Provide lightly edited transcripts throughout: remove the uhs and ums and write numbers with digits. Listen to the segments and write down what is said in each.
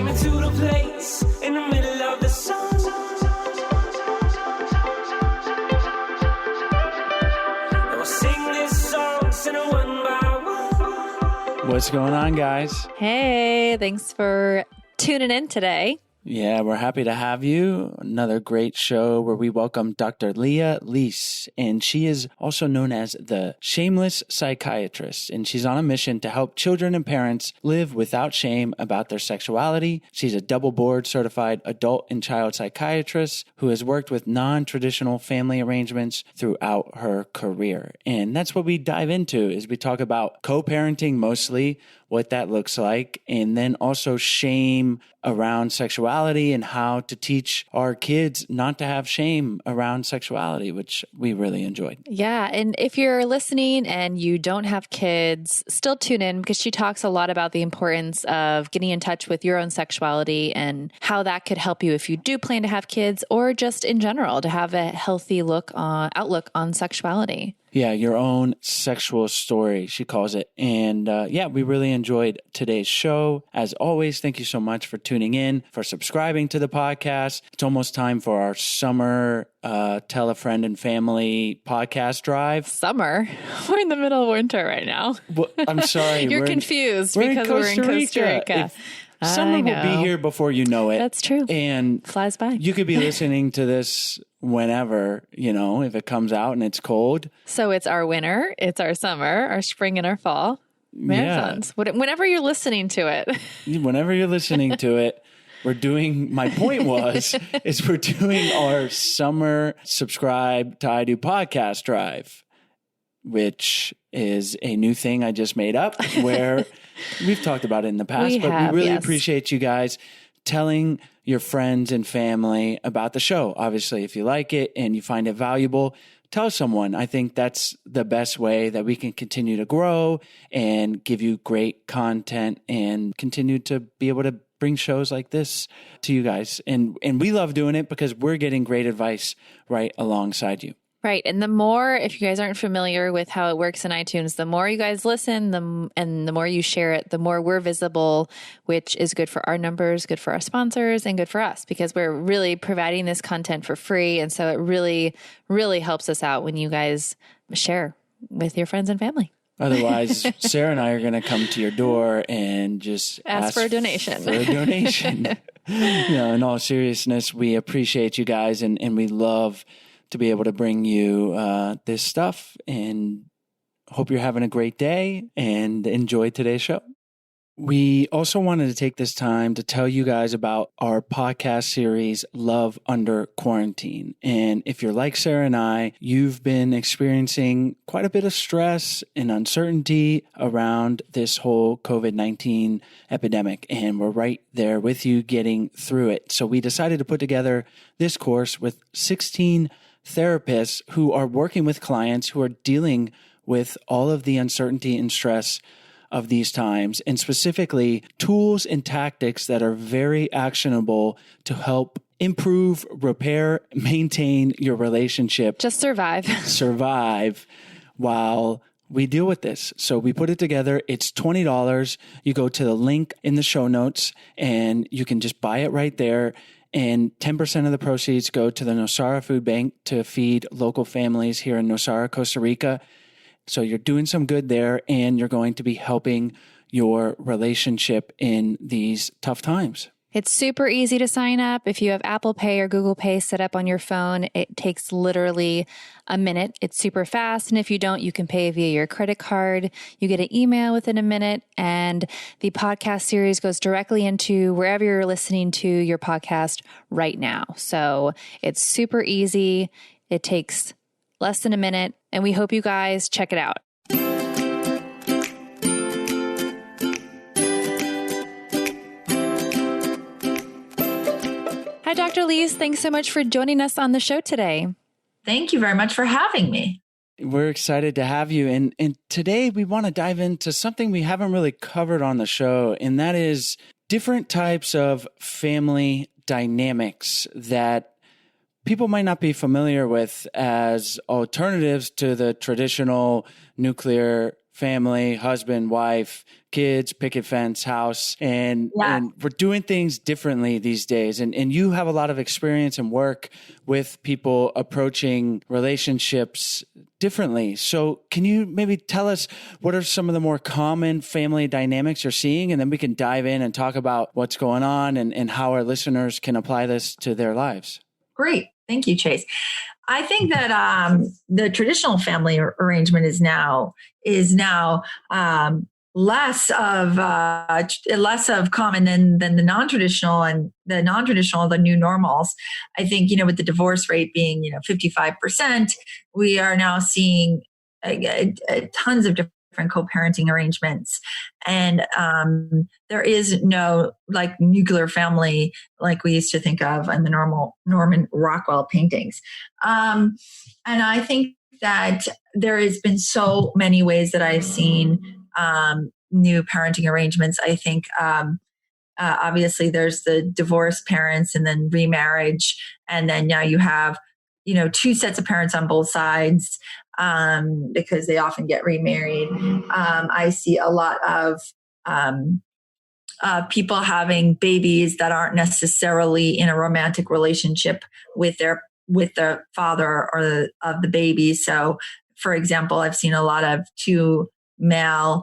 me to the place in the middle of the sun. And we'll sing this song, sing it one by one. What's going on, guys? Hey, thanks for tuning in today. Yeah, we're happy to have you. Another great show where we welcome Dr. Lea Lis, and she is also known as the Shameless Psychiatrist, and she's on a mission to help children and parents live without shame about their sexuality. She's a double board certified adult and child psychiatrist who has worked with non-traditional family arrangements throughout her career. And that's what we dive into is we talk about co-parenting mostly, what that looks like, and then also shame around sexuality and how to teach our kids not to have shame around sexuality, which we really enjoyed. Yeah. And if you're listening and you don't have kids, still tune in because she talks a lot about the importance of getting in touch with your own sexuality and how that could help you if you do plan to have kids or just in general to have a healthy outlook on sexuality. Yeah, your own sexual story, she calls it. And we really enjoyed today's show. As always, thank you so much for tuning in, for subscribing to the podcast. It's almost time for our summer Tell a Friend and Family podcast drive. Summer? We're in the middle of winter right now. Well, I'm sorry. You're confused because we're in Costa Rica. Summer will be here before you know it. That's true. And flies by. You could be listening to this whenever, if it comes out and it's cold. So it's our winter, it's our summer, our spring and our fall marathons. Yeah. Whenever you're listening to it. Whenever you're listening to it, we're doing our summer subscribe to I Do podcast drive, which is a new thing I just made up where we've talked about it in the past, we really appreciate you guys telling your friends and family about the show. Obviously, if you like it and you find it valuable, tell someone. I think that's the best way that we can continue to grow and give you great content and continue to be able to bring shows like this to you guys. And we love doing it because we're getting great advice right alongside you. Right. And the more, if you guys aren't familiar with how it works in iTunes, the more you guys listen and the more you share it, the more we're visible, which is good for our numbers, good for our sponsors, and good for us because we're really providing this content for free. And so it really, really helps us out when you guys share with your friends and family. Otherwise, Sarah and I are going to come to your door and just ask for a donation. In all seriousness, we appreciate you guys and we love to be able to bring you this stuff, and hope you're having a great day and enjoy today's show. We also wanted to take this time to tell you guys about our podcast series, Love Under Quarantine. And if you're like Sarah and I, you've been experiencing quite a bit of stress and uncertainty around this whole COVID-19 epidemic. And we're right there with you getting through it. So we decided to put together this course with 16 therapists who are working with clients who are dealing with all of the uncertainty and stress of these times, and specifically tools and tactics that are very actionable to help improve, repair, maintain your relationship. Just survive while we deal with this. So we put it together. It's $20. You go to the link in the show notes and you can just buy it right there. And 10% of the proceeds go to the Nosara Food Bank to feed local families here in Nosara, Costa Rica. So you're doing some good there, and you're going to be helping your relationship in these tough times. It's super easy to sign up. If you have Apple Pay or Google Pay set up on your phone, it takes literally a minute. It's super fast. And if you don't, you can pay via your credit card. You get an email within a minute, and the podcast series goes directly into wherever you're listening to your podcast right now. So it's super easy. It takes less than a minute, and we hope you guys check it out. Hi, Dr. Lis. Thanks so much for joining us on the show today. Thank you very much for having me. We're excited to have you. And today we want to dive into something we haven't really covered on the show, and that is different types of family dynamics that people might not be familiar with as alternatives to the traditional nuclear family, husband, wife, kids, picket fence, house, and we're doing things differently these days. And you have a lot of experience and work with people approaching relationships differently. So can you maybe tell us what are some of the more common family dynamics you're seeing? And then we can dive in and talk about what's going on and how our listeners can apply this to their lives. Great. Thank you, Chase. I think that the traditional family arrangement is now less of common than the non-traditional, and the non-traditional, the new normals. I think, with the divorce rate being 55%, we are now seeing tons of different co-parenting arrangements, and there is no like nuclear family like we used to think of in the Norman Rockwell paintings. And I think that there has been so many ways that I've seen new parenting arrangements. I think obviously there's the divorced parents and then remarriage, and then now you have two sets of parents on both sides because they often get remarried. I see a lot of people having babies that aren't necessarily in a romantic relationship with the father or of the baby. So, for example, I've seen a lot of two male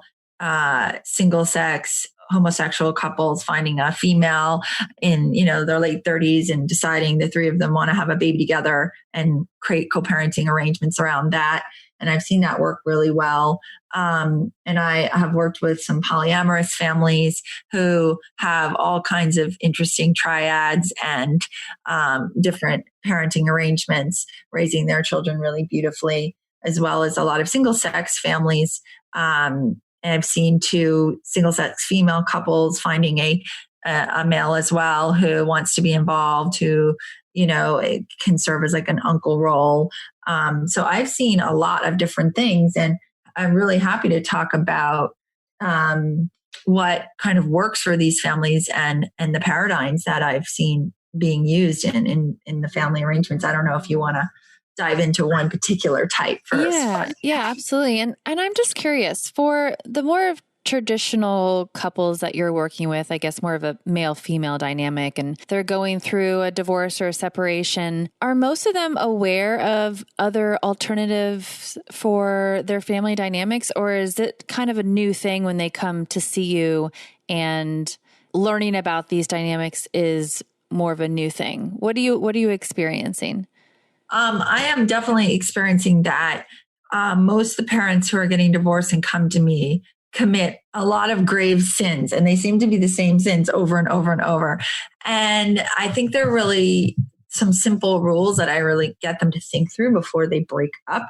single sex homosexual couples finding a female in their late 30s and deciding the three of them want to have a baby together and create co-parenting arrangements around that. And I've seen that work really well. And I have worked with some polyamorous families who have all kinds of interesting triads and different parenting arrangements, raising their children really beautifully, as well as a lot of single sex families. And I've seen two single-sex female couples finding a male as well who wants to be involved, who it can serve as like an uncle role. So I've seen a lot of different things, and I'm really happy to talk about what kind of works for these families and the paradigms that I've seen being used in the family arrangements. I don't know if you want to dive into one particular type first. Yeah, absolutely. And I'm just curious, for the more of traditional couples that you're working with, I guess more of a male-female dynamic, and they're going through a divorce or a separation, are most of them aware of other alternatives for their family dynamics? Or is it kind of a new thing when they come to see you and learning about these dynamics is more of a new thing? What are you experiencing? I am definitely experiencing that. Most of the parents who are getting divorced and come to me commit a lot of grave sins, and they seem to be the same sins over and over and over. And I think they're really some simple rules that I really get them to think through before they break up,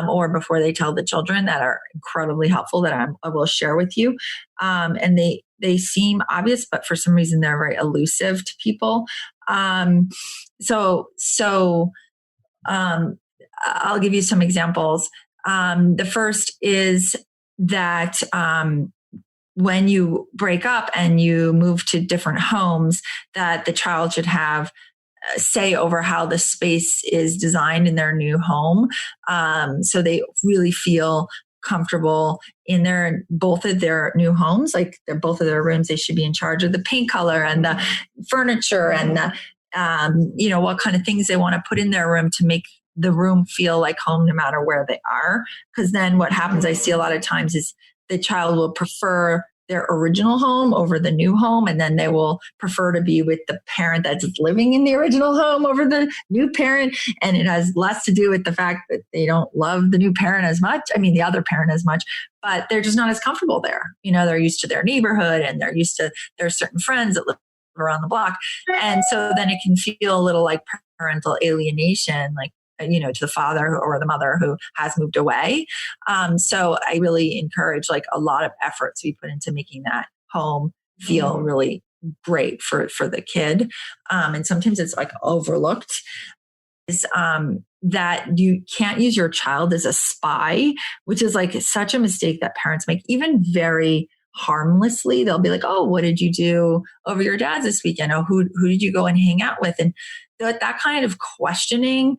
or before they tell the children, that are incredibly helpful that I will share with you. And they seem obvious, but for some reason they're very elusive to people. So I'll give you some examples. The first is that when you break up and you move to different homes, that the child should have say over how the space is designed in their new home. So they really feel comfortable in both of their new homes, like both of their rooms. They should be in charge of the paint color and the furniture and the what kind of things they want to put in their room to make the room feel like home no matter where they are. Because then what happens, I see a lot of times, is the child will prefer their original home over the new home. And then they will prefer to be with the parent that's living in the original home over the new parent. And it has less to do with the fact that they don't love the new parent as much. I mean, the other parent as much, but they're just not as comfortable there. They're used to their neighborhood, and they're used to their certain friends that live around the block. And so then it can feel a little like parental alienation, like, to the father or the mother who has moved away. So I really encourage like a lot of effort to be put into making that home feel really great for the kid. And sometimes it's like overlooked is that you can't use your child as a spy, which is like such a mistake that parents make, even very harmlessly. They'll be like, oh, what did you do over your dad's this weekend? Oh, who did you go and hang out with? And that kind of questioning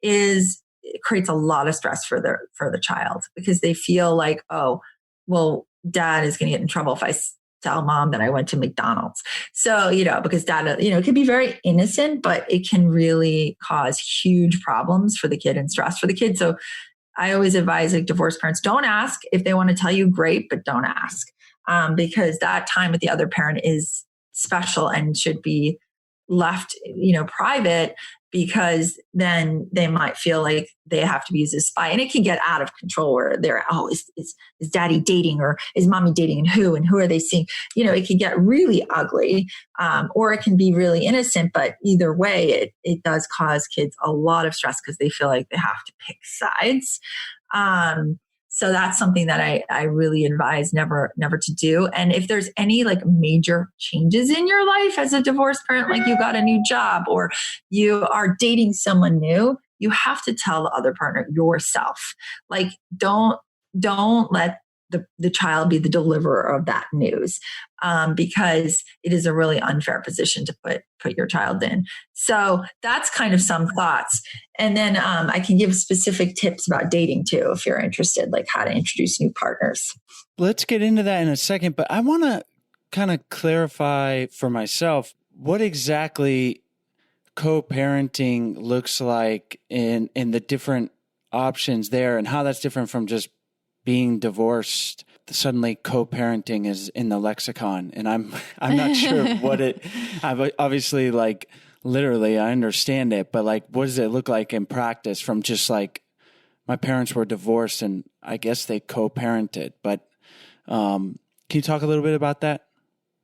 is it creates a lot of stress for the child, because they feel like, oh, well, dad is going to get in trouble if I tell mom that I went to McDonald's. So, because dad, it can be very innocent, but it can really cause huge problems for the kid and stress for the kid. So I always advise like divorced parents, don't ask. If they want to tell you, great, but don't ask. Because that time with the other parent is special and should be left, private, because then they might feel like they have to be used as a spy, and it can get out of control where they're, oh, is daddy dating, or is mommy dating, and who are they seeing? It can get really ugly, or it can be really innocent, but either way, it does cause kids a lot of stress because they feel like they have to pick sides. So that's something that I really advise never to do. And if there's any like major changes in your life as a divorced parent, like you got a new job or you are dating someone new, you have to tell the other partner yourself. Like, don't let the child be the deliverer of that news, because it is a really unfair position to put your child in. So that's kind of some thoughts. And then I can give specific tips about dating too, if you're interested, like how to introduce new partners. Let's get into that in a second, but I want to kind of clarify for myself what exactly co-parenting looks like in the different options there, and how that's different from just being divorced. Suddenly co-parenting is in the lexicon, and I'm not sure what I've obviously, like, literally I understand it, but like, what does it look like in practice from just like, my parents were divorced and I guess they co-parented, but can you talk a little bit about that?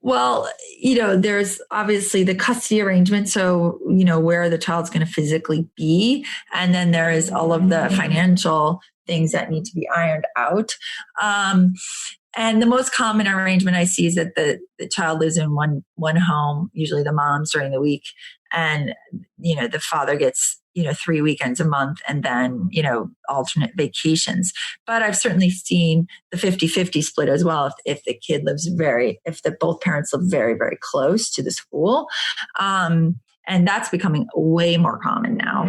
Well, there's obviously the custody arrangement. So, where the child's going to physically be. And then there is all of the financial things that need to be ironed out. And the most common arrangement I see is that the child lives in one home, usually the mom's during the week. And, the father gets, 3 weekends a month, and then, alternate vacations. But I've certainly seen the 50-50 split as well. If the kid lives both parents live very, very close to the school. And that's becoming way more common now,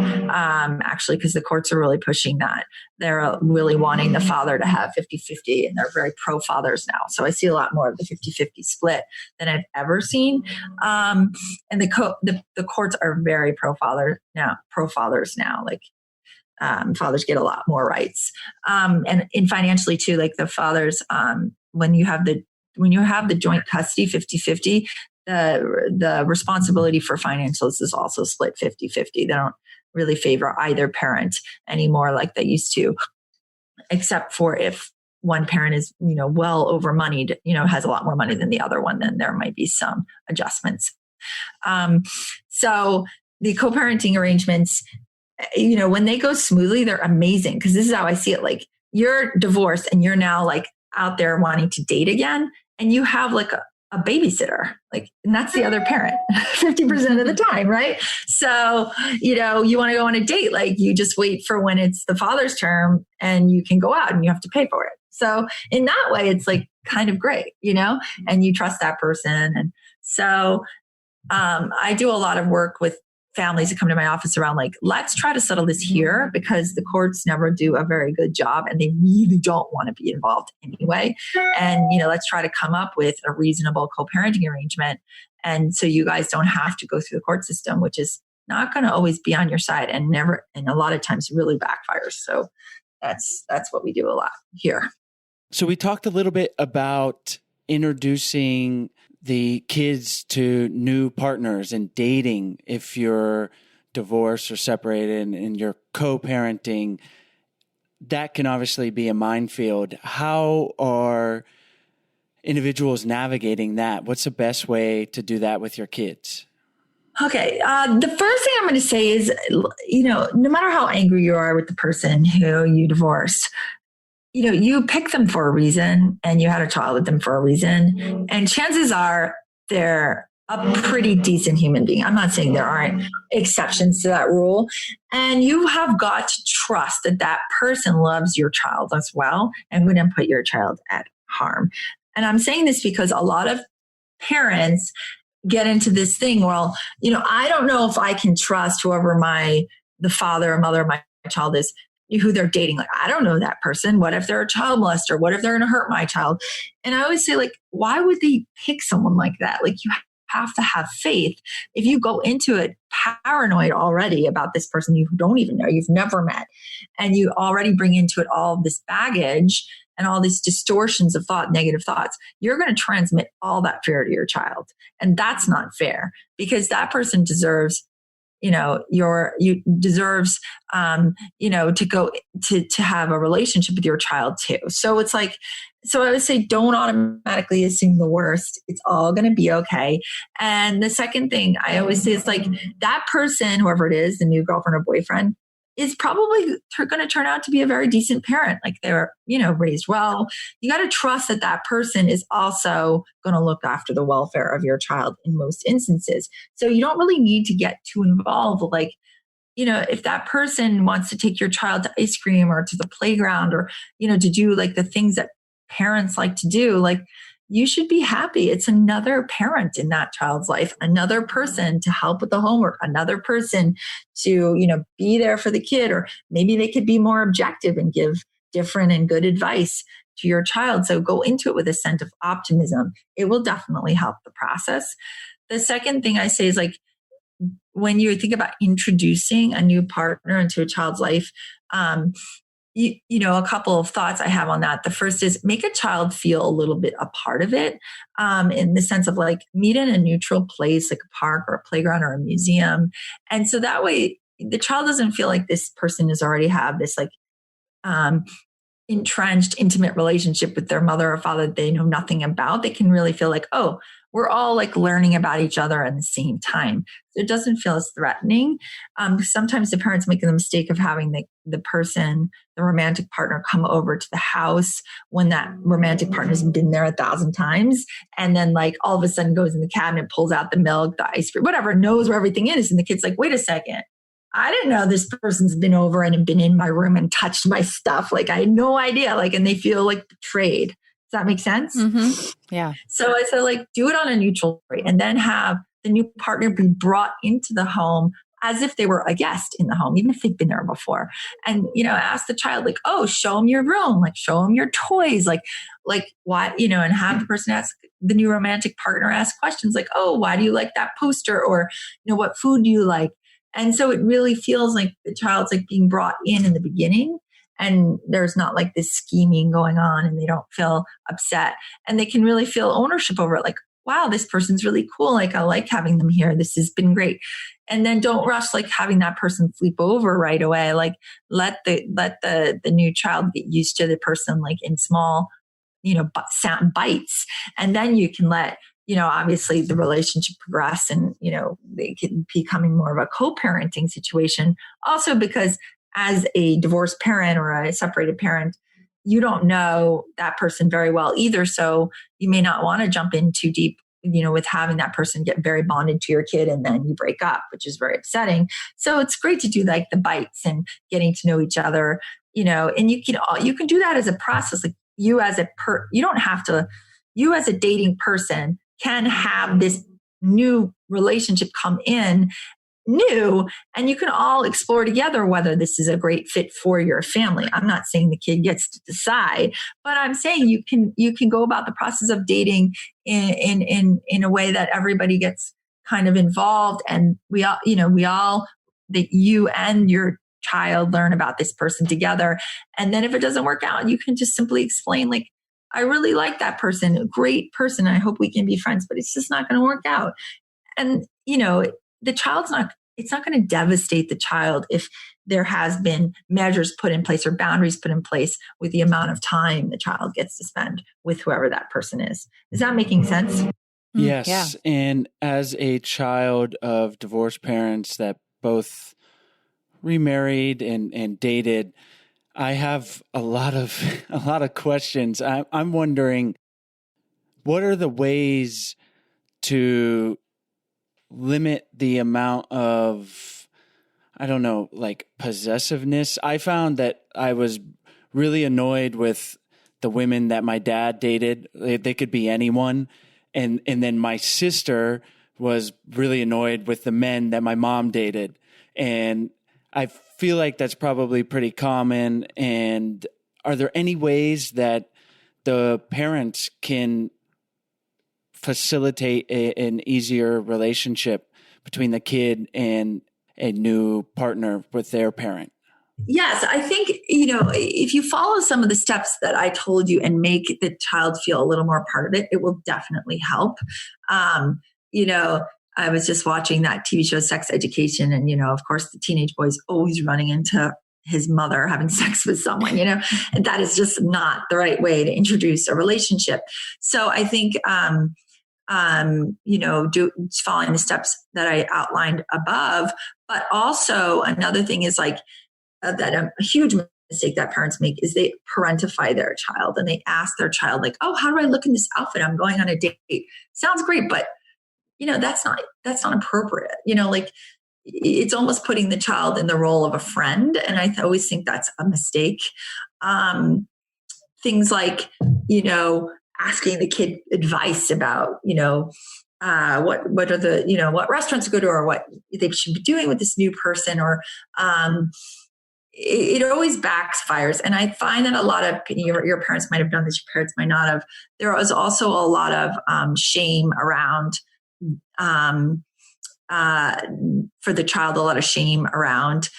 actually, because the courts are really pushing that. They're really wanting the father to have 50-50, and they're very pro-fathers now. So I see a lot more of the 50-50 split than I've ever seen. And the courts are very pro-fathers now. Like, fathers get a lot more rights. And financially too, like the fathers, when you have the joint custody 50-50, the responsibility for financials is also split 50-50. They don't really favor either parent anymore like they used to, except for if one parent is, well over moneyed, has a lot more money than the other one, then there might be some adjustments. So the co-parenting arrangements, when they go smoothly, they're amazing, because this is how I see it. Like, you're divorced and you're now like out there wanting to date again, and you have like a babysitter, and that's the other parent 50% of the time, right? So, you want to go on a date, like you just wait for when it's the father's term and you can go out and you have to pay for it. So in that way, it's like kind of great, and you trust that person. And so I do a lot of work with families that come to my office around like, let's try to settle this here, because the courts never do a very good job and they really don't want to be involved anyway. And, let's try to come up with a reasonable co-parenting arrangement. And so you guys don't have to go through the court system, which is not going to always be on your side, and a lot of times really backfires. So that's what we do a lot here. So we talked a little bit about introducing the kids to new partners and dating if you're divorced or separated and you're co-parenting. That can obviously be a minefield. How are individuals navigating that? What's the best way to do that with your kids? Okay. The first thing I'm going to say is, no matter how angry you are with the person who you divorced, you picked them for a reason and you had a child with them for a reason. And chances are they're a pretty decent human being. I'm not saying there aren't exceptions to that rule. And you have got to trust that that person loves your child as well and wouldn't put your child at harm. And I'm saying this because a lot of parents get into this thing, well, I don't know if I can trust whoever the father or mother of my child is, who they're dating. Like, I don't know that person. What if they're a child molester? What if they're going to hurt my child? And I always say, like, why would they pick someone like that? Like, you have to have faith. If you go into it paranoid already about this person you don't even know, you've never met, and you already bring into it all this baggage and all these distortions of thought, negative thoughts, you're going to transmit all that fear to your child. And that's not fair, because that person deserves, deserves, to go to have a relationship with your child too. So it's like, so I would say, don't automatically assume the worst. It's all going to be okay. And the second thing I always say is, like, that person, whoever it is, the new girlfriend or boyfriend, is probably going to turn out to be a very decent parent. Like, they're, raised well. You got to trust that that person is also going to look after the welfare of your child in most instances. So you don't really need to get too involved. Like, if that person wants to take your child to ice cream or to the playground, or, to do like the things that parents like to do, like, you should be happy. It's another parent in that child's life, another person to help with the homework, another person to, be there for the kid, or maybe they could be more objective and give different and good advice to your child. So go into it with a sense of optimism. It will definitely help the process. The second thing I say is, like, when you think about introducing a new partner into a child's life, a couple of thoughts I have on that. The first is, make a child feel a little bit a part of it, in the sense of, like, meet in a neutral place, like a park or a playground or a museum. And so that way the child doesn't feel like this person is already have this, like, entrenched, intimate relationship with their mother or father that they know nothing about. They can really feel like, oh, we're all, like, learning about each other at the same time. So it doesn't feel as threatening. Sometimes the parents make the mistake of having the person, the romantic partner, come over to the house when that romantic partner's been there 1,000 times. And then, like, all of a sudden goes in the cabinet, pulls out the milk, the ice cream, whatever, knows where everything is. And the kid's like, wait a second. I didn't know this person's been over and been in my room and touched my stuff. Like, I had no idea. Like, and they feel, like, betrayed. Does that make sense? Mm-hmm. Yeah. So I said, like, do it on a neutral rate, and then have the new partner be brought into the home as if they were a guest in the home, even if they've been there before. And, ask the child, like, oh, show them your room, like, show them your toys, like why, and have the person ask, the new romantic partner ask questions like, oh, why do you like that poster? Or, what food do you like? And so it really feels like the child's, like, being brought in the beginning, and there's not, like, this scheming going on, and they don't feel upset, and they can really feel ownership over it. Like, wow, this person's really cool. Like, I like having them here. This has been great. And then don't rush, like, having that person sleep over right away. Like, let the new child get used to the person, like, in small, sound bites. And then you can let, obviously the relationship progress, and, they can becoming more of a co-parenting situation. Also, because as a divorced parent or a separated parent, you don't know that person very well either. So you may not want to jump in too deep, with having that person get very bonded to your kid and then you break up, which is very upsetting. So it's great to do, like, the bites and getting to know each other, and you can do that as a process. Like, you as a dating person can have this new relationship come in new, and you can all explore together whether this is a great fit for your family. I'm not saying the kid gets to decide, but I'm saying you can go about the process of dating in a way that everybody gets kind of involved, and we all that you and your child learn about this person together. And then if it doesn't work out, you can just simply explain, like, I really like that person, a great person. I hope we can be friends, but it's just not going to work out. And, the child's it's not going to devastate the child if there has been measures put in place or boundaries put in place with the amount of time the child gets to spend with whoever that person is. Is that making sense? Yes. Yeah. And as a child of divorced parents that both remarried and dated, I have a lot of questions. I'm wondering, what are the ways to limit the amount of, I don't know, like, possessiveness? I found that I was really annoyed with the women that my dad dated. They could be anyone. And then my sister was really annoyed with the men that my mom dated. And I feel like that's probably pretty common. And are there any ways that the parents can facilitate an easier relationship between the kid and a new partner with their parent? Yes, I think, if you follow some of the steps that I told you and make the child feel a little more part of it, it will definitely help. I was just watching that TV show, Sex Education, and, of course, the teenage boy's always running into his mother having sex with someone, and that is just not the right way to introduce a relationship. So I think, following the steps that I outlined above, but also another thing is like that a huge mistake that parents make is they parentify their child and they ask their child like, oh, how do I look in this outfit? I'm going on a date. Sounds great, but that's not appropriate. It's almost putting the child in the role of a friend. And I always think that's a mistake. Things like, asking the kid advice about, what are the, what restaurants to go to or what they should be doing with this new person, or it always backfires. And I find that a lot of your parents might have done this, your parents might not have. There was also a lot of shame around for the child, a lot of shame around,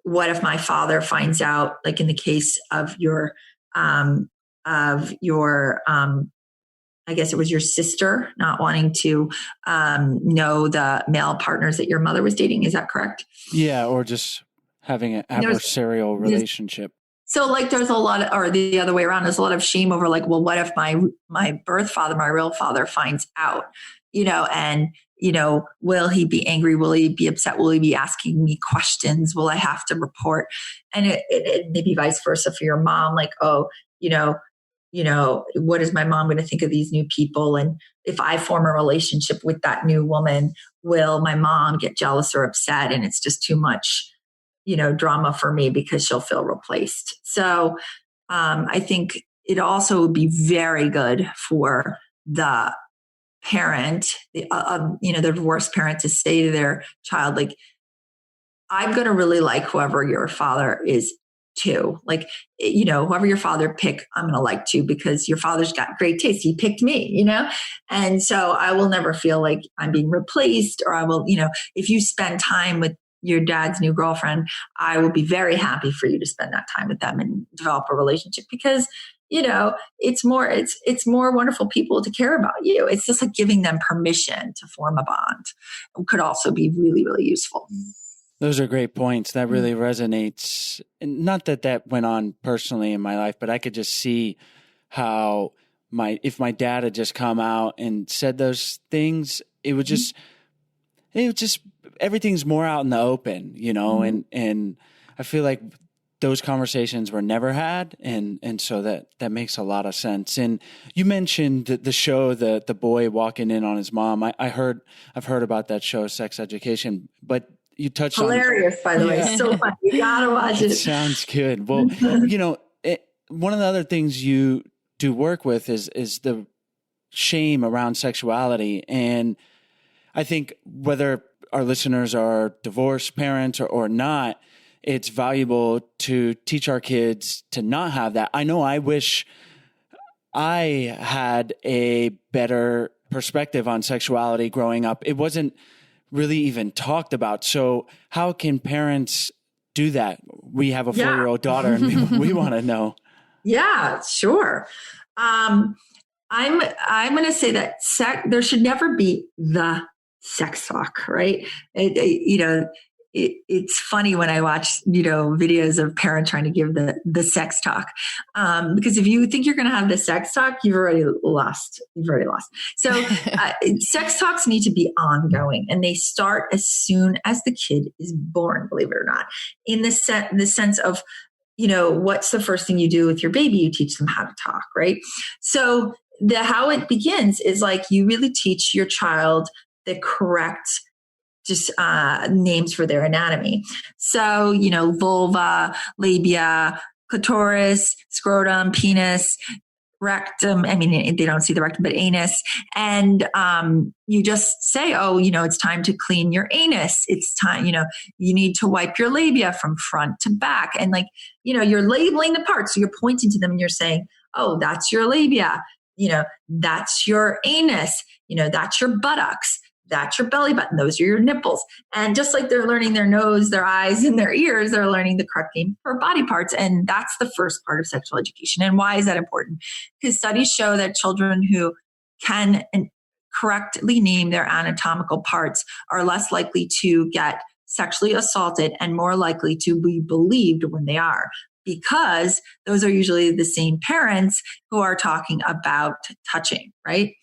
what if my father finds out, like in the case of your I guess it was your sister not wanting to know the male partners that your mother was dating. Is that correct? Yeah. Or just having an adversarial relationship. So like there's a lot of, or the other way around, there's a lot of shame over like, well, what if my birth father, my real father finds out, and, will he be angry? Will he be upset? Will he be asking me questions? Will I have to report? And it maybe vice versa for your mom, like, oh, what is my mom going to think of these new people? And if I form a relationship with that new woman, will my mom get jealous or upset? And it's just too much, drama for me because she'll feel replaced. So I think it also would be very good for the parent, the divorced parent, to say to their child, like, I'm going to really like whoever your father is too. Like, whoever your father pick, I'm going to like too, because your father's got great taste. He picked me, and so I will never feel like I'm being replaced, or I will, if you spend time with your dad's new girlfriend, I will be very happy for you to spend that time with them and develop a relationship, because it's more wonderful people to care about you. It's just like giving them permission to form a bond. It could also be really, really useful. Those are great points. That really resonates. And not that went on personally in my life, but I could just see how if my dad had just come out and said those things, it would just everything's more out in the open, and I feel like those conversations were never had. And so that makes a lot of sense. And you mentioned the show, the boy walking in on his mom. I've heard about that show, Sex Education, but you touched hilarious, by the way. So funny. You gotta watch it. It sounds good. Well, one of the other things you do work with is the shame around sexuality. And I think whether our listeners are divorced parents or not, it's valuable to teach our kids to not have that. I know I wish I had a better perspective on sexuality growing up. It wasn't really even talked about. So how can parents do that? We have a 4-year-old daughter and we want to know. Yeah, sure. I'm going to say that there should never be the sex talk, right? It's funny when I watch, videos of parents trying to give the sex talk. Because if you think you're going to have the sex talk, you've already lost. So sex talks need to be ongoing, and they start as soon as the kid is born, believe it or not, in the sense of, what's the first thing you do with your baby? You teach them how to talk, right? So how it begins is like you really teach your child the correct names for their anatomy. So, vulva, labia, clitoris, scrotum, penis, rectum. I mean, they don't see the rectum, but anus. And you just say, oh, it's time to clean your anus. It's time, you need to wipe your labia from front to back. And you're labeling the parts. So you're pointing to them and you're saying, oh, that's your labia. That's your anus. That's your buttocks. That's your belly button. Those are your nipples. And just like they're learning their nose, their eyes, and their ears, they're learning the correct name for body parts. And that's the first part of sexual education. And why is that important? Because studies show that children who can correctly name their anatomical parts are less likely to get sexually assaulted and more likely to be believed when they are, because those are usually the same parents who are talking about touching, right?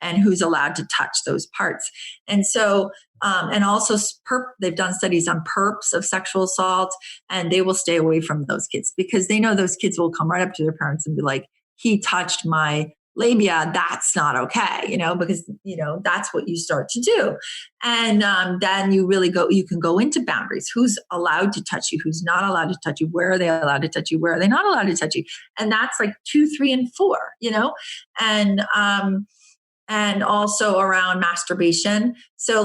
And who's allowed to touch those parts. And so, and also they've done studies on perps of sexual assault, and they will stay away from those kids because they know those kids will come right up to their parents and be like, he touched my labia. That's not okay, because, that's what you start to do. And then you can go into boundaries. Who's allowed to touch you? Who's not allowed to touch you? Where are they allowed to touch you? Where are they not allowed to touch you? And that's like 2, 3, and 4, and also around masturbation. So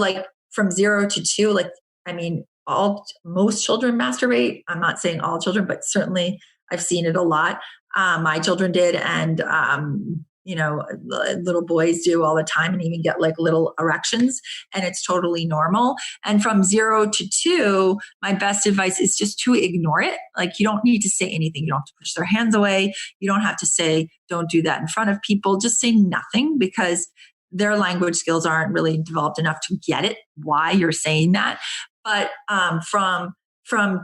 from 0 to 2, most children masturbate. I'm not saying all children, but certainly I've seen it a lot. My children did. And, little boys do all the time and even get little erections, and it's totally normal. And from 0 to 2, my best advice is just to ignore it. You don't need to say anything. You don't have to push their hands away. You don't have to say, don't do that in front of people. Just say nothing, because their language skills aren't really developed enough to get it, why you're saying that. But from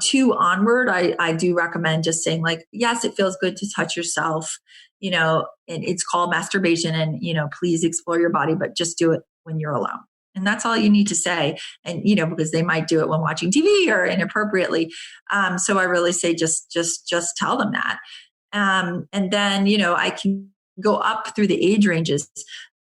2 onward, I do recommend just saying yes, it feels good to touch yourself, and it's called masturbation, and, please explore your body, but just do it when you're alone. And that's all you need to say. And, because they might do it when watching TV or inappropriately. So I really say, just tell them that. And then, I can go up through the age ranges,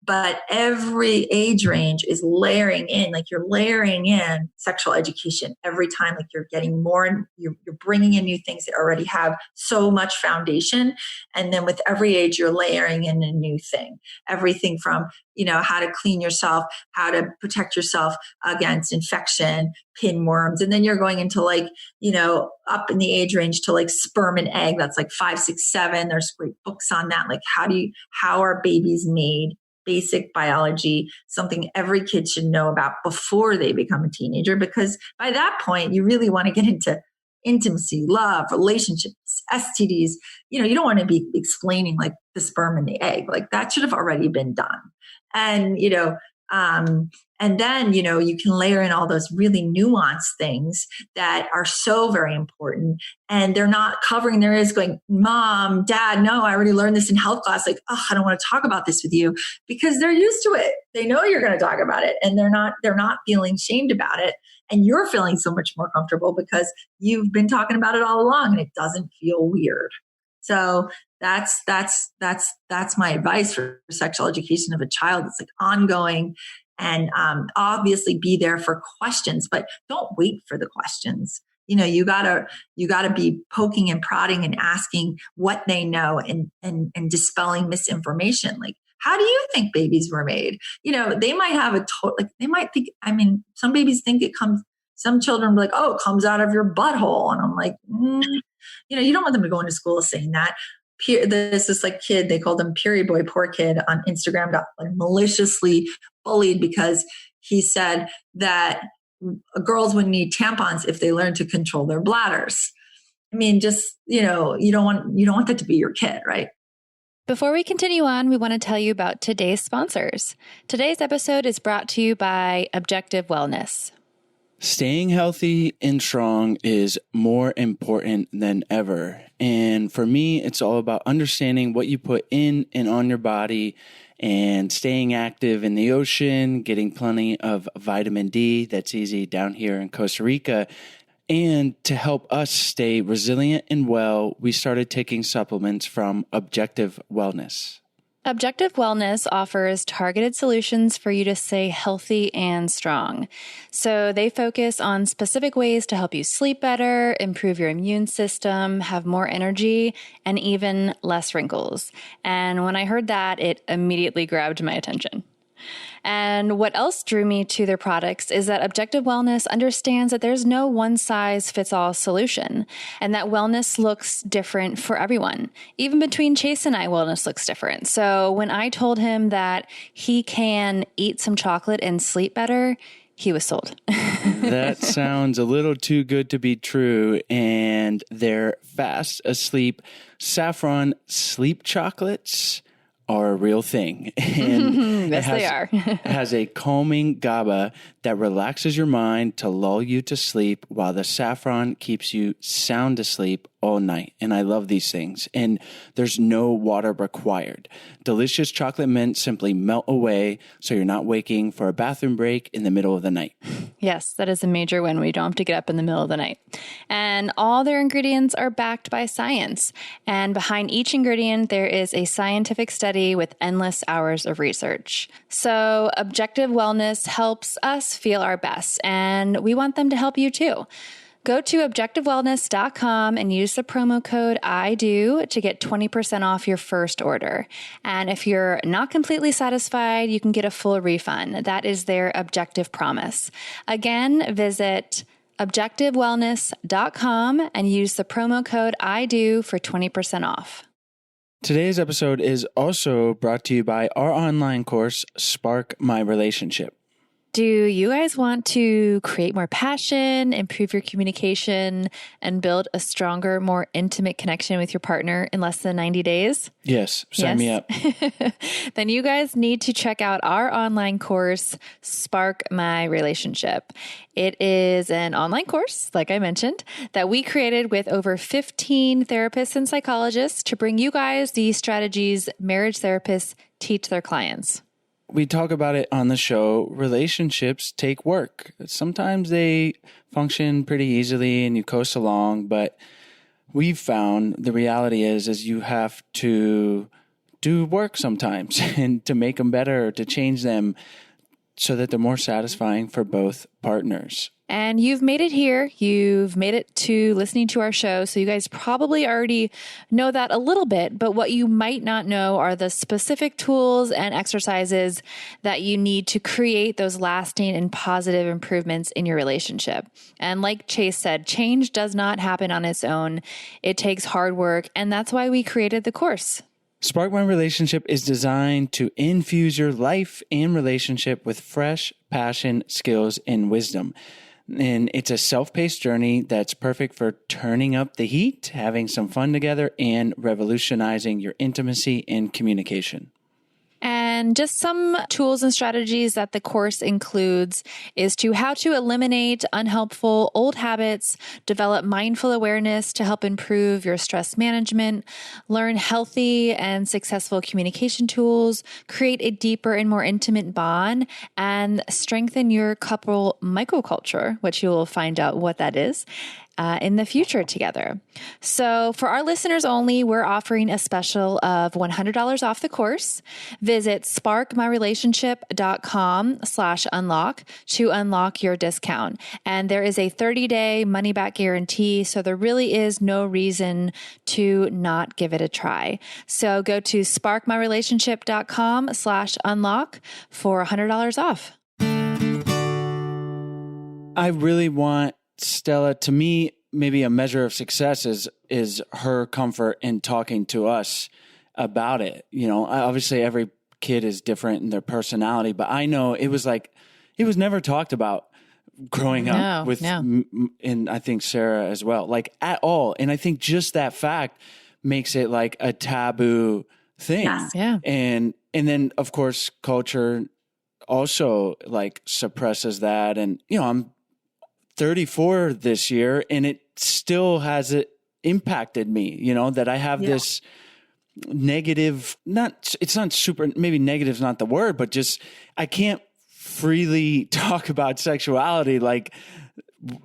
but every age range is layering in, you're layering in sexual education every time, you're getting more, and you're bringing in new things that already have so much foundation. And then with every age, you're layering in a new thing, everything from, how to clean yourself, how to protect yourself against infection, pinworms. And then you're going into up in the age range to sperm and egg. That's 5, 6, 7. There's great books on that. How are babies made? Basic biology, something every kid should know about before they become a teenager, because by that point, you really want to get into intimacy, love, relationships, STDs. You don't want to be explaining the sperm and the egg. That should have already been done. And, and then, you can layer in all those really nuanced things that are so very important. And they're not covering their ears going, Mom, Dad, no, I already learned this in health class. I don't want to talk about this with you, because they're used to it. They know you're going to talk about it, and they're not feeling shamed about it. And you're feeling so much more comfortable because you've been talking about it all along, and it doesn't feel weird. So that's my advice for sexual education of a child. It's ongoing. And obviously be there for questions, but don't wait for the questions. You gotta be poking and prodding and asking what they know, and dispelling misinformation. How do you think babies were made? They might have they might think, some babies think some children will be oh, it comes out of your butthole. And I'm you don't want them to go into school saying that. There's this kid, they called him Puri Boy, poor kid, on Instagram, got maliciously bullied because he said that girls would need tampons if they learn to control their bladders. Just, you don't want that to be your kid, right? Before we continue on, we want to tell you about today's sponsors. Today's episode is brought to you by Objective Wellness. Staying healthy and strong is more important than ever. And for me, it's all about understanding what you put in and on your body, and staying active in the ocean, getting plenty of vitamin D. That's easy down here in Costa Rica. And to help us stay resilient and well, we started taking supplements from Objective Wellness. Objective Wellness offers targeted solutions for you to stay healthy and strong. So they focus on specific ways to help you sleep better, improve your immune system, have more energy, and even less wrinkles. And when I heard that, it immediately grabbed my attention. And what else drew me to their products is that Objective Wellness understands that there's no one-size-fits-all solution, and that wellness looks different for everyone. Even between Chase and I, wellness looks different. So when I told him that he can eat some chocolate and sleep better, he was sold. That sounds a little too good to be true. And their fast asleep saffron sleep chocolates are a real thing. And yes, they are. It has a calming GABA that relaxes your mind to lull you to sleep, while the saffron keeps you sound asleep all night. And I love these things. And there's no water required. Delicious chocolate mint simply melt away, so you're not waking for a bathroom break in the middle of the night. Yes, that is a major win. We don't have to get up in the middle of the night. And all their ingredients are backed by science. And behind each ingredient, there is a scientific study with endless hours of research. So Objective Wellness helps us feel our best, and we want them to help you too. Go to objectivewellness.com and use the promo code IDO to get 20% off your first order. And if you're not completely satisfied, you can get a full refund. That is their Objective promise. Again, visit objectivewellness.com and use the promo code IDO for 20% off. Today's episode is also brought to you by our online course, Spark My Relationship. Do you guys want to create more passion, improve your communication, and build a stronger, more intimate connection with your partner in less than 90 days? Yes, sign me up. Then you guys need to check out our online course, Spark My Relationship. It is an online course, like I mentioned, that we created with over 15 therapists and psychologists to bring you guys the strategies marriage therapists teach their clients. We talk about it on the show. Relationships take work. Sometimes they function pretty easily and you coast along, but we've found the reality is you have to do work sometimes and to make them better, to change them so that they're more satisfying for both partners. And you've made it here. You've made it to listening to our show. So you guys probably already know that a little bit, but what you might not know are the specific tools and exercises that you need to create those lasting and positive improvements in your relationship. And like Chase said, change does not happen on its own. It takes hard work. And that's why we created the course. Spark My Relationship is designed to infuse your life and relationship with fresh passion, skills, and wisdom. And it's a self-paced journey that's perfect for turning up the heat, having some fun together, and revolutionizing your intimacy and communication. And just some tools and strategies that the course includes is how to eliminate unhelpful old habits, develop mindful awareness to help improve your stress management, learn healthy and successful communication tools, create a deeper and more intimate bond, and strengthen your couple microculture, which you will find out what that is, in the future together. So for our listeners only, we're offering a special of $100 off the course. Visit sparkmyrelationship.com/unlock to unlock your discount. And there is a 30-day money-back guarantee, so there really is no reason to not give it a try. So go to sparkmyrelationship.com/unlock for $100 off. I really want Stella, to me, maybe a measure of success is her comfort in talking to us about it. You know, obviously every kid is different in their personality, but I know it was never talked about growing up with, and I think Sarah as well, like at all. And I think just that fact makes it like a taboo thing. Yeah. And then of course culture also like suppresses that. And, you know, I'm 34 this year, and it still has impacted me, you know, that I have this negative, maybe negative is not the word, but just, I can't freely talk about sexuality like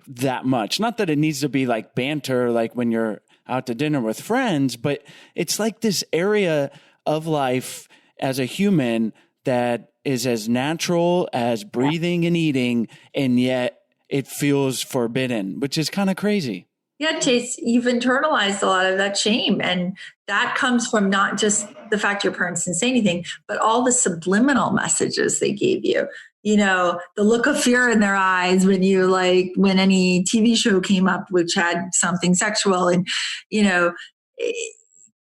that much. Not that it needs to be like banter, like when you're out to dinner with friends, but it's like this area of life as a human that is as natural as breathing and eating, and yet it feels forbidden, which is kind of crazy. Yeah, Chase, you've internalized a lot of that shame. And that comes from not just the fact your parents didn't say anything, but all the subliminal messages they gave you. You know, the look of fear in their eyes when when any TV show came up, which had something sexual, and, you know,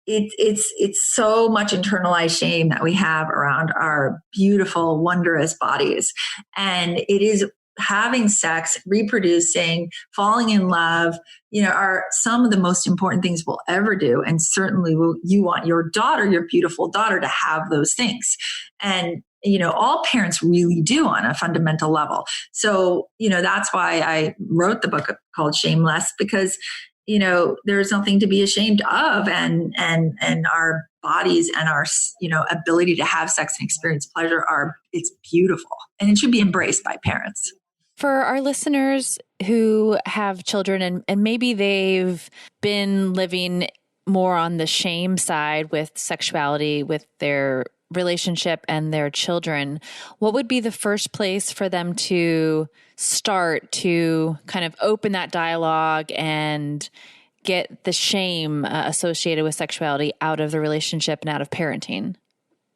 it's so much internalized shame that we have around our beautiful, wondrous bodies. And it is having sex, reproducing, falling in love, you know, are some of the most important things we'll ever do. And certainly you want your daughter, your beautiful daughter, to have those things. And, you know, all parents really do on a fundamental level. So, you know, that's why I wrote the book called Shameless, because, you know, there's nothing to be ashamed of, and our bodies and our, you know, ability to have sex and experience pleasure it's beautiful, and it should be embraced by parents. For our listeners who have children and maybe they've been living more on the shame side with sexuality, with their relationship and their children, what would be the first place for them to start to kind of open that dialogue and get the shame associated with sexuality out of the relationship and out of parenting?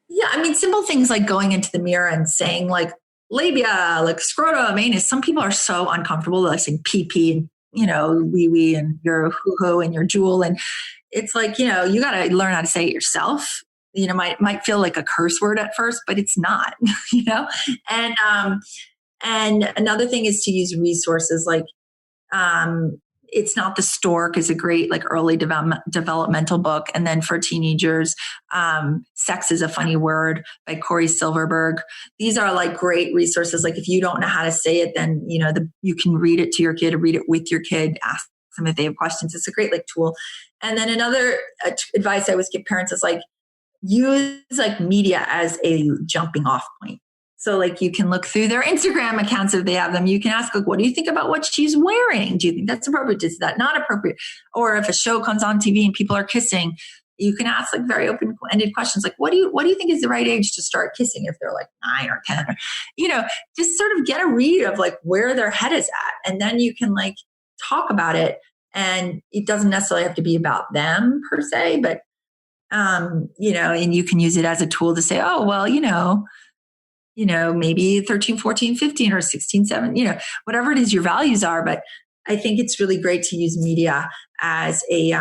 Yeah, I mean, simple things like going into the mirror and saying like labia, like scrotum, anus. Some people are so uncomfortable, like saying pee-pee and, you know, wee-wee and your hoo-hoo and your jewel. And it's like, you know, you got to learn how to say it yourself. You know, might feel like a curse word at first, but it's not, you know? And another thing is to use resources like, It's Not the Stork is a great like early developmental book. And then for teenagers, Sex is a Funny Word by Corey Silverberg. These are like great resources. Like if you don't know how to say it, then, you know, you can read it to your kid or read it with your kid, ask them if they have questions. It's a great like tool. And then another advice I always give parents is like, use like media as a jumping off point. So like you can look through their Instagram accounts if they have them. You can ask, like, what do you think about what she's wearing? Do you think that's appropriate? Is that not appropriate? Or if a show comes on TV and people are kissing, you can ask like very open-ended questions. Like, what do you think is the right age to start kissing if they're like 9 or 10? Or, you know, just sort of get a read of like where their head is at. And then you can like talk about it. And it doesn't necessarily have to be about them per se, but, you know, and you can use it as a tool to say, oh, well, you know, maybe 13, 14, 15 or 16, 17, you know, whatever it is your values are. But I think it's really great to use media as a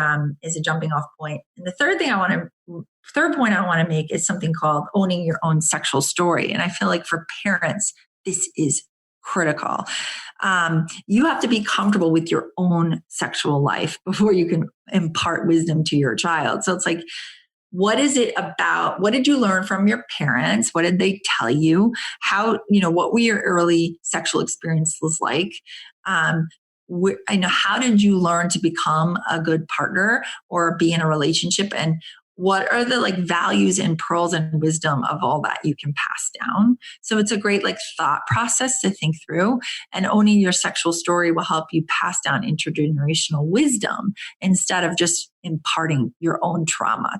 jumping off point. And the third point I want to make is something called owning your own sexual story. And I feel like for parents, this is critical. You have to be comfortable with your own sexual life before you can impart wisdom to your child. So it's like, what is it about? What did you learn from your parents? What did they tell you? How, you know, what were your early sexual experiences like? I know, how did you learn to become a good partner or be in a relationship? And what are the like values and pearls and wisdom of all that you can pass down? So it's a great like thought process to think through, and owning your sexual story will help you pass down intergenerational wisdom instead of just imparting your own trauma.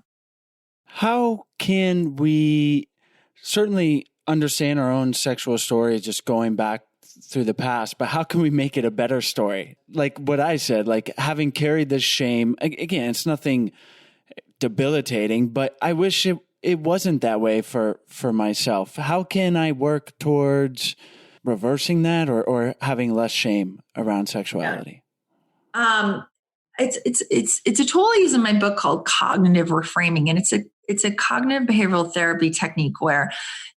How can we certainly understand our own sexual story just going back through the past, but how can we make it a better story? Like what I said, like having carried this shame, again, it's nothing debilitating, but I wish it wasn't that way for myself. How can I work towards reversing that or having less shame around sexuality? It's a tool I use in my book called cognitive reframing. And it's a cognitive behavioral therapy technique where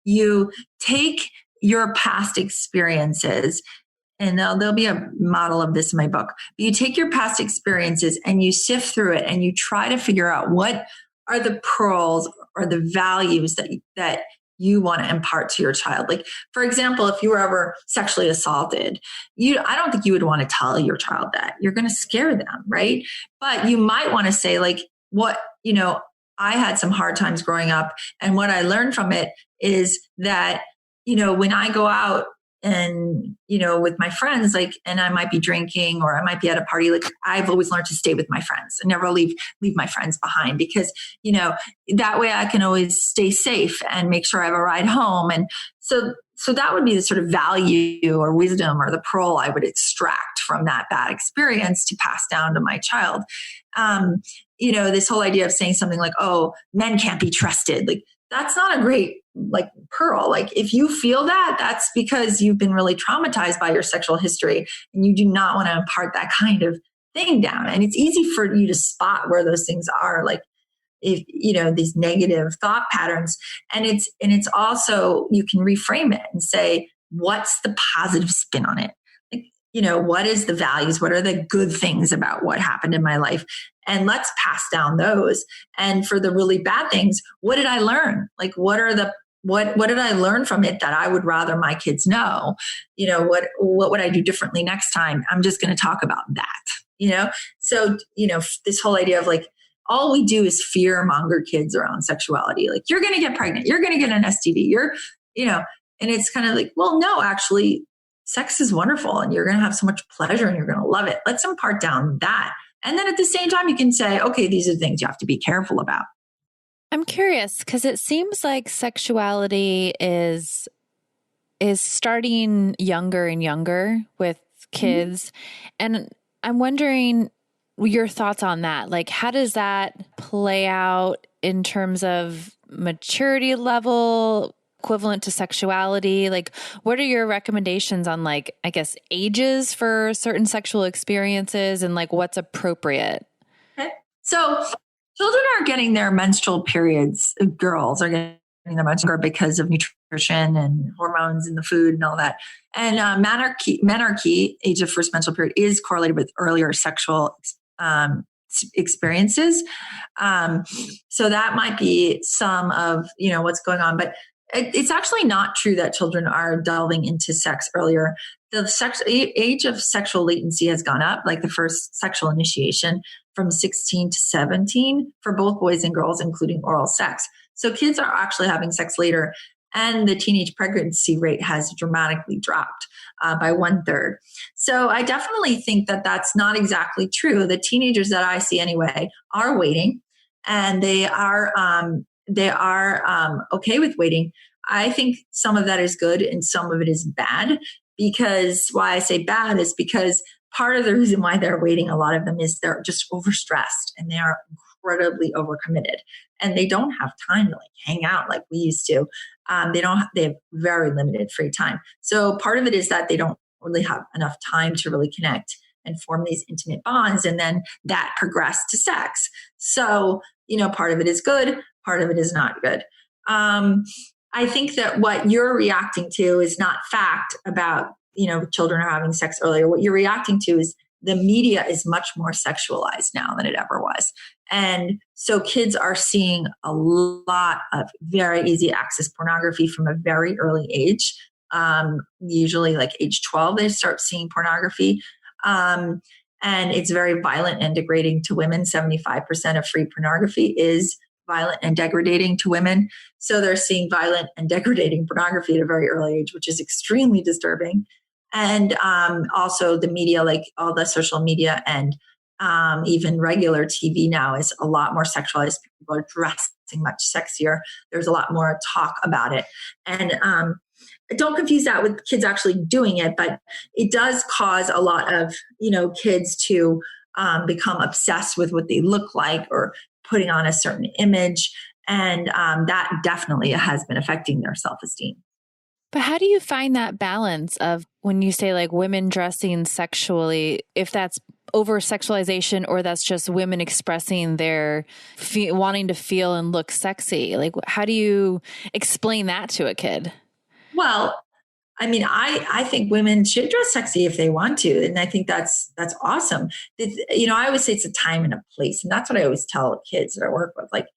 you take your past experiences, and there'll be a model of this in my book. You take your past experiences and you sift through it and you try to figure out what are the pearls or the values that you want to impart to your child. Like, for example, if you were ever sexually assaulted, I don't think you would want to tell your child that. You're going to scare them, right? But you might want to say like, I had some hard times growing up. And what I learned from it is that, when I go out with my friends, like, and I might be drinking or I might be at a party. Like, I've always learned to stay with my friends and never leave my friends behind, because, that way I can always stay safe and make sure I have a ride home. And so that would be the sort of value or wisdom or the pearl I would extract from that bad experience to pass down to my child. This whole idea of saying something like, oh, men can't be trusted. Like, that's not a great pearl. Like, if you feel that, that's because you've been really traumatized by your sexual history and you do not want to impart that kind of thing down. And it's easy for you to spot where those things are, like, if these negative thought patterns. And it's also, you can reframe it and say, what's the positive spin on it? Like, what is the values? What are the good things about what happened in my life? And let's pass down those. And for the really bad things, what did I learn? Like, what did I learn from it that I would rather my kids know? What would I do differently next time? I'm just going to talk about that, So, this whole idea of like, all we do is fear monger kids around sexuality. Like, you're going to get pregnant. You're going to get an STD. And it's kind of like, well, no, actually, sex is wonderful and you're going to have so much pleasure and you're going to love it. Let's impart down that. And then at the same time, you can say, okay, these are the things you have to be careful about. I'm curious because it seems like sexuality is starting younger and younger with kids. Mm-hmm. And I'm wondering your thoughts on that. Like, how does that play out in terms of maturity level, equivalent to sexuality? Like, what are your recommendations on, like, I guess, ages for certain sexual experiences and like what's appropriate? Okay. So children are getting their menstrual periods. Girls are getting their menstrual because of nutrition and hormones in the food and all that. And menarche, age of first menstrual period, is correlated with earlier sexual experiences. So that might be some of, what's going on, but it's actually not true that children are delving into sex earlier. The age of sexual latency has gone up, like the first sexual initiation from 16 to 17 for both boys and girls, including oral sex. So kids are actually having sex later, and the teenage pregnancy rate has dramatically dropped by 1/3. So I definitely think that that's not exactly true. The teenagers that I see anyway are waiting, and they are okay with waiting. I think some of that is good and some of it is bad, because why I say bad is because part of the reason why they're waiting, a lot of them, is they're just overstressed and they are incredibly overcommitted and they don't have time to like hang out like we used to. They have very limited free time. So part of it is that they don't really have enough time to really connect and form these intimate bonds. And then that progressed to sex. So, part of it is good. Part of it is not good. I think that what you're reacting to is not fact about, children are having sex earlier. What you're reacting to is the media is much more sexualized now than it ever was. And so kids are seeing a lot of very easy access pornography from a very early age. Usually like age 12, they start seeing pornography. And it's very violent and degrading to women. 75% of free pornography is violent and degrading to women. So they're seeing violent and degrading pornography at a very early age, which is extremely disturbing. And also the media, like all the social media and even regular TV now is a lot more sexualized. People are dressing much sexier. There's a lot more talk about it. And don't confuse that with kids actually doing it, but it does cause a lot of, kids to become obsessed with what they look like or putting on a certain image. And that definitely has been affecting their self-esteem. But how do you find that balance of when you say like women dressing sexually, if that's over sexualization or that's just women expressing their wanting to feel and look sexy? Like, how do you explain that to a kid? Well, I mean, I think women should dress sexy if they want to. And I think that's awesome. I always say it's a time and a place. And that's what I always tell kids that I work with. Like,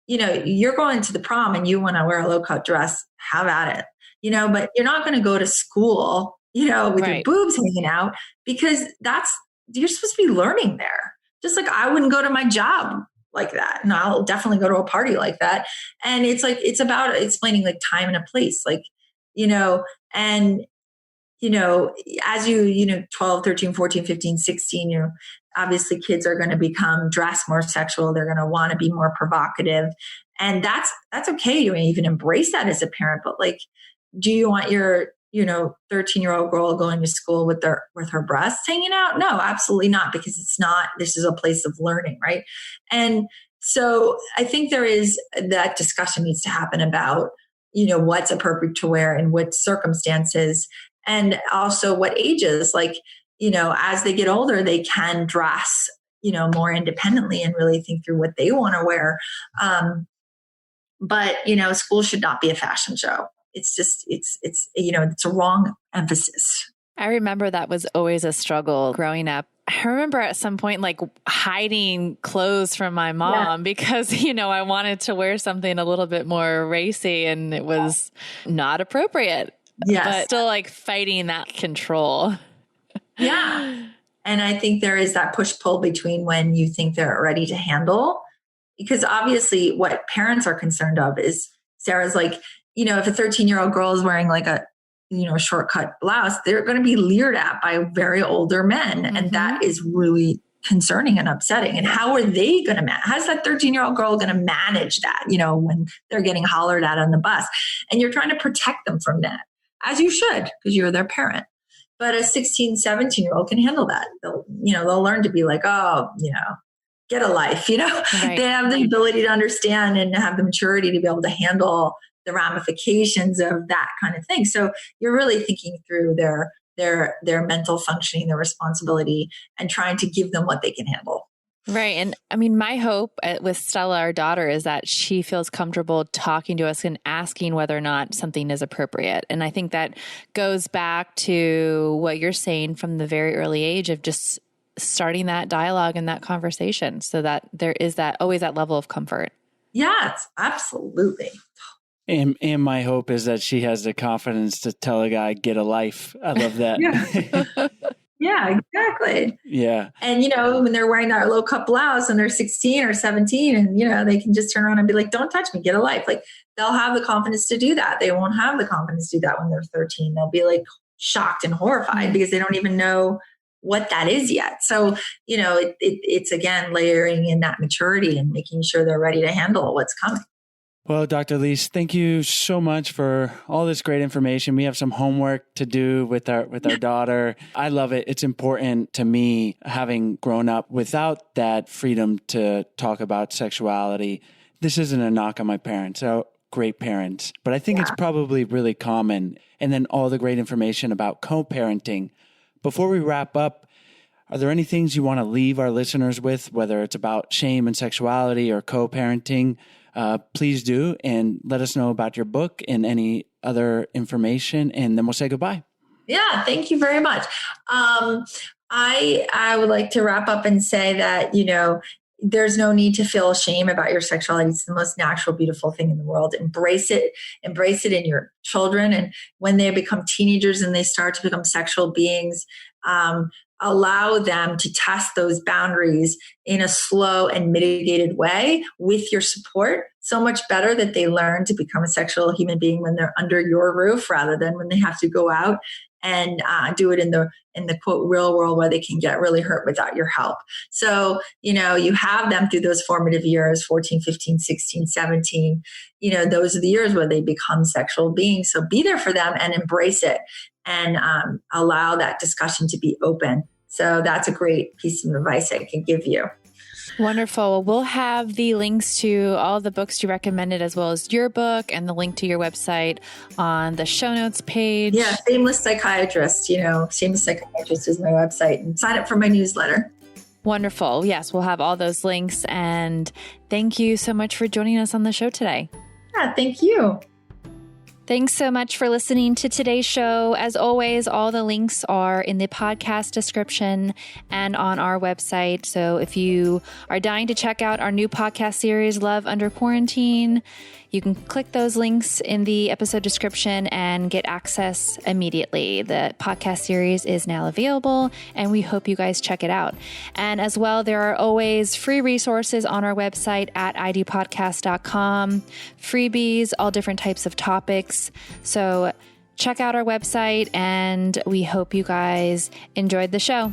you're going to the prom and you want to wear a low-cut dress, have at it. But you're not going to go to school, with right. your boobs hanging out, because you're supposed to be learning there. Just like I wouldn't go to my job like that. And I'll definitely go to a party like that. And it's like, it's about explaining like time and a place, like, and as 12, 13, 14, 15, 16, obviously kids are going to dress more sexual. They're going to want to be more provocative. And that's okay. You may even embrace that as a parent, but like, do you want your 13-year-old girl going to school with her breasts hanging out? No, absolutely not, because this is a place of learning, right? And so I think that discussion needs to happen about, what's appropriate to wear in what circumstances, and also what ages. Like, as they get older, they can dress, more independently and really think through what they want to wear. But school should not be a fashion show. It's just, it's a wrong emphasis. I remember that was always a struggle growing up. I remember at some point like hiding clothes from my mom because, I wanted to wear something a little bit more racy and it was not appropriate. Yes. But still like fighting that control. Yeah. And I think there is that push-pull between when you think they're ready to handle, because obviously what parents are concerned of is, Sarah's like, if a 13-year-old girl is wearing like a, short-cut blouse, they're going to be leered at by very older men. Mm-hmm. And that is really concerning and upsetting. And how are they going to how's that 13-year-old girl going to manage that, when they're getting hollered at on the bus? And you're trying to protect them from that, as you should, because you're their parent. But a 16, 17-year-old can handle that. They'll learn to be like, get a life, Right. They have the ability to understand and have the maturity to be able to handle the ramifications of that kind of thing. So you're really thinking through their mental functioning, their responsibility, and trying to give them what they can handle. Right. And I mean, my hope with Stella, our daughter, is that she feels comfortable talking to us and asking whether or not something is appropriate. And I think that goes back to what you're saying from the very early age of just starting that dialogue and that conversation so that there is always that level of comfort. Yes, absolutely. And my hope is that she has the confidence to tell a guy, get a life. I love that. Yeah. Yeah, exactly. Yeah. And, when they're wearing that low cut blouse and they're 16 or 17 and, they can just turn around and be like, don't touch me, get a life. Like they'll have the confidence to do that. They won't have the confidence to do that when they're 13. They'll be like shocked and horrified because they don't even know what that is yet. So, it's again, layering in that maturity and making sure they're ready to handle what's coming. Well, Dr. Lis, thank you so much for all this great information. We have some homework to do with our daughter. I love it. It's important to me, having grown up without that freedom to talk about sexuality. This isn't a knock on my parents. So great parents, but I think it's probably really common. And then all the great information about co-parenting. Before we wrap up, are there any things you want to leave our listeners with, whether it's about shame and sexuality or co-parenting? Please do, and let us know about your book and any other information, and then we'll say goodbye. Yeah, thank you very much. I would like to wrap up and say that, there's no need to feel shame about your sexuality. It's the most natural, beautiful thing in the world. Embrace it in your children. And when they become teenagers and they start to become sexual beings, allow them to test those boundaries in a slow and mitigated way with your support. So much better that they learn to become a sexual human being when they're under your roof rather than when they have to go out and do it in the quote real world where they can get really hurt without your help. So, you have them through those formative years, 14, 15, 16, 17, those are the years where they become sexual beings. So be there for them and embrace it and allow that discussion to be open. So that's a great piece of advice I can give you. Wonderful. We'll have the links to all the books you recommended, as well as your book and the link to your website on the show notes page. Yeah, Shameless Psychiatrist. Shameless Psychiatrist is my website, and sign up for my newsletter. Wonderful. Yes, we'll have all those links. And thank you so much for joining us on the show today. Yeah, thank you. Thanks so much for listening to today's show. As always, all the links are in the podcast description and on our website. So if you are dying to check out our new podcast series, Love Under Quarantine, you can click those links in the episode description and get access immediately. The podcast series is now available, and we hope you guys check it out. And as well, there are always free resources on our website at idpodcast.com, freebies, all different types of topics. So check out our website, and we hope you guys enjoyed the show.